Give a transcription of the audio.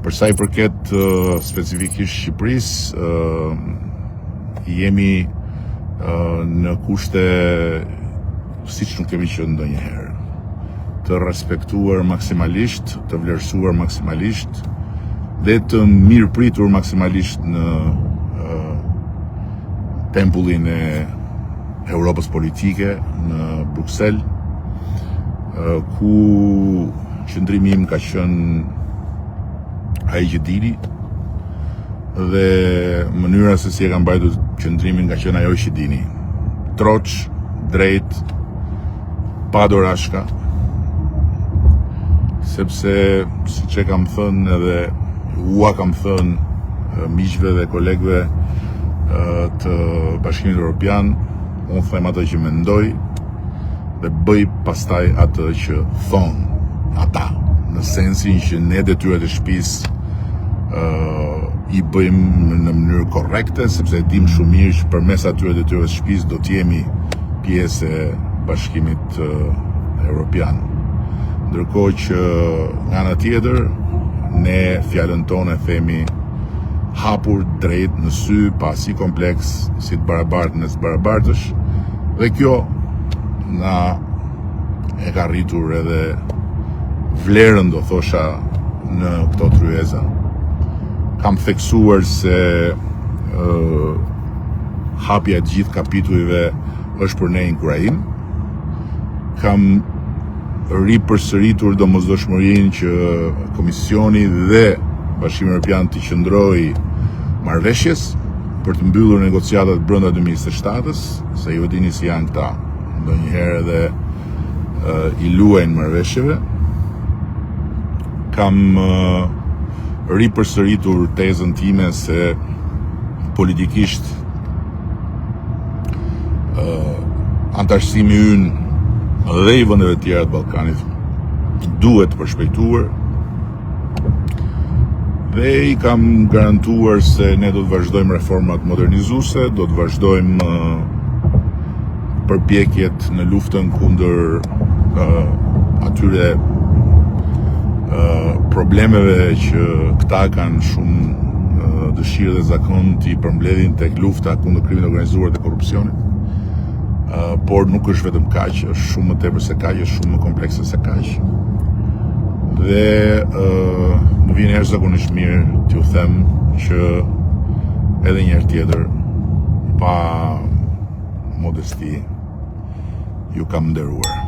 Për sa I përket specifikisht Shqipërisë, jemi në kushte siç nuk kemi qenë ndonjëherë. Të respektuar maksimalisht, të vlerësuar maksimalisht dhe të mirëpritur maksimalisht në tempullin e Europës politike në Bruksel, ku qëndrimi im ka qenë ai që dini dhe mënyra se si e kam mbajtur qëndrimin ka qenë ajo që dini. Troç, drejt, pa dorashka, sepse siç e kam thënë edhe ua kam thënë miqve dhe kolegëve të Bashkimit Evropian, unë them atë që mendoj dhe bëj pastaj atë që thonë ata, në sensin që ne detyrat e shtëpisë I bëjmë në mënyrë korrekte, sepse dim shumë mirë që përmes atyre detyrave të shtëpisë do të jemi pjesë e Bashkimit Evropian. Ndërkohë që nga ana tjetër ne fjalën tonë themi hapur, drejt, në sy, pa si kompleks, si të barabartë në të barabartësh, dhe kjo na e ka rritur edhe vlerën, do thosha, në këto tryeza. Kam theksuar se hapja e gjithë kapitujve është për ne inkurajim. Kam ripërsëritur domosdoshmërinë që Komisioni dhe Bashkimi Evropian të qëndrojë marrëveshjes për të mbyllur negociatat brenda 2027-s, se ju dini si janë këta, ndonjëherë edhe I luajnë marrëveshjeve. Kam ripërsëritur tezën time se politikisht antarësimi ynë dhe I vendeve tjera të Ballkanit duhet të përshpejtuar dhe I kam garantuar se ne do të vazhdojmë reformat modernizuese, do të vazhdojmë përpjekjet në luftën kundër atyre problemeve që këta kanë shumë dëshirë dhe zakon t'i përmbledhin tek lufta kundër krimit organizuar dhe korrupsionit. Por nuk është vetëm kaq, është shumë më tepër se kaq, është shumë më komplekse se kaq. Dhe më vjen jashtëzakonisht mirë t'ju them që edhe një herë tjetër, pa modesti, ju kam nderuar.